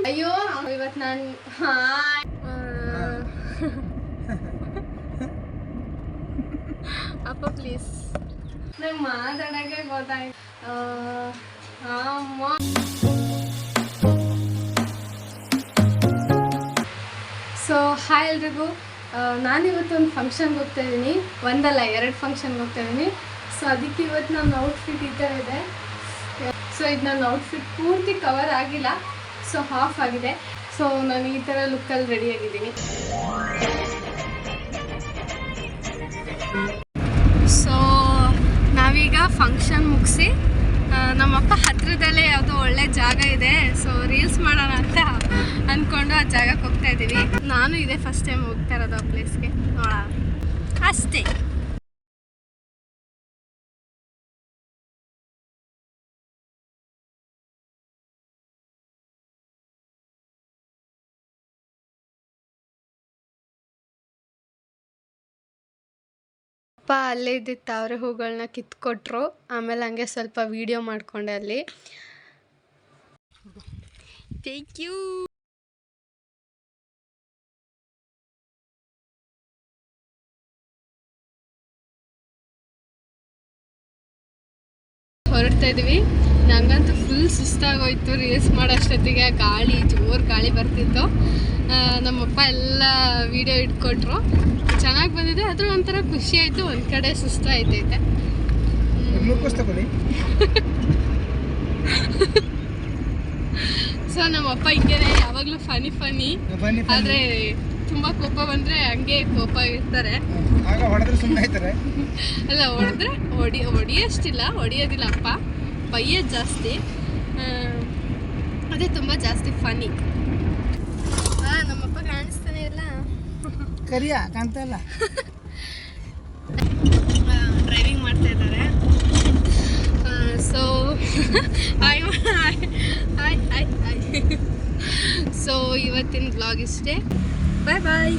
ಅಯ್ಯೋ ಇವತ್ತು ನಾನು ಅಪ್ಪ ಪ್ಲೀಸ್ ನಂಗೆ ಮಾತಾಡೋಕ್ಕೆ ಗೊತ್ತಾಯ್ತು. ಅಮ್ಮ ಸೊ ಹಾಯ್ ಎಲ್ರಿಗೂ. ನಾನಿವತ್ತು ಒಂದು ಫಂಕ್ಷನ್ಗೆ ಹೋಗ್ತಾ ಇದ್ದೀನಿ, ಒಂದಲ್ಲ 2 ಫಂಕ್ಷನ್ಗೆ ಹೋಗ್ತಾ ಇದ್ದೀನಿ. ಸೊ ಅದಕ್ಕೆ ಇವತ್ತು ನನ್ನ ಔಟ್ಫಿಟ್ ಈ ಥರ ಇದೆ. ಸೊ ಇದು ನನ್ನ ಔಟ್ಫಿಟ್ ಪೂರ್ತಿ ಕವರ್ ಆಗಿಲ್ಲ, ಸೊ ಹಾಫ್ ಆಗಿದೆ. ಸೊ ನಾನು ಈ ಥರ ಲುಕ್ಕಲ್ಲಿ ರೆಡಿಯಾಗಿದ್ದೀನಿ. ಸೊ ನಾವೀಗ ಫಂಕ್ಷನ್ ಮುಗಿಸಿ ನಮ್ಮಪ್ಪ ಹತ್ರದಲ್ಲೇ ಯಾವುದೋ ಒಳ್ಳೆ ಜಾಗ ಇದೆ, ಸೊ ರೀಲ್ಸ್ ಮಾಡೋಣ ಅಂತ ಅಂದ್ಕೊಂಡು ಆ ಜಾಗಕ್ಕೆ ಹೋಗ್ತಾ ಇದ್ದೀವಿ. ನಾನು ಇದೇ ಫಸ್ಟ್ ಟೈಮ್ ಹೋಗ್ತಾ ಇರೋದು ಆ ಪ್ಲೇಸ್ಗೆ, ನೋಡೋಣ ಅಷ್ಟೇ. ಅಪ್ಪ ಅಲ್ಲೇ ಇದ್ದಿದ್ದು ತಾವರೆ ಹೂಗಳನ್ನ ಕಿತ್ಕೊಟ್ರು. ಆಮೇಲೆ ಹಂಗೆ ಸ್ವಲ್ಪ ವಿಡಿಯೋ ಮಾಡಿಕೊಂಡೆ ಅಲ್ಲಿ. Thank you. ಹೊರಡ್ತಾ ಇದೀವಿ. ನಂಗಂತೂ ಫುಲ್ ಸುಸ್ತಾಗೋಯ್ತು ರೀಲ್ಸ್ ಮಾಡೋಷ್ಟೊತ್ತಿಗೆ. ಜೋರು ಗಾಳಿ ಬರ್ತಿತ್ತು. ನಮ್ಮಪ್ಪ ಎಲ್ಲ ವಿಡಿಯೋ ಇಟ್ಕೊಟ್ರು. ಚೆನ್ನಾಗಿ ಬಂದಿದೆ, ಅದ್ರ ಒಂಥರ ಖುಷಿ ಆಯಿತು, ಒಂದು ಕಡೆ ಸುಸ್ತಾಯ್ತೈತೆ. ಸೊ ನಮ್ಮಪ್ಪ ಹಿಂಗೇನೆ ಯಾವಾಗಲೂ ಫನಿ, ಆದರೆ ತುಂಬ ಕೋಪ ಬಂದರೆ ಹಂಗೆ ಕೋಪ ಇರ್ತಾರೆ. ಅಲ್ಲ ಹೊಡೆದ್ರೆ ಹೊಡಿಯೋಷ್ಟಿಲ್ಲ, ಹೊಡಿಯೋದಿಲ್ಲ ಅಪ್ಪ, ಬೈಯೋದು ಜಾಸ್ತಿ. ಅದೇ ತುಂಬ ಜಾಸ್ತಿ ಫನಿ. ನಮ್ಮಪ್ಪ ಕಾಣಿಸ್ತಾನೆ ಇಲ್ಲ, ಕರಿಯಾ ಕಾಣ್ತಾ ಇಲ್ಲ. ಡ್ರೈವಿಂಗ್ ಮಾಡ್ತಾ ಇದ್ದಾರೆ. ಸೊ ಸೊ ಇವತ್ತಿನ ವ್ಲಾಗ್ ಇಷ್ಟೇ. ಬಾಯ್ ಬಾಯ್.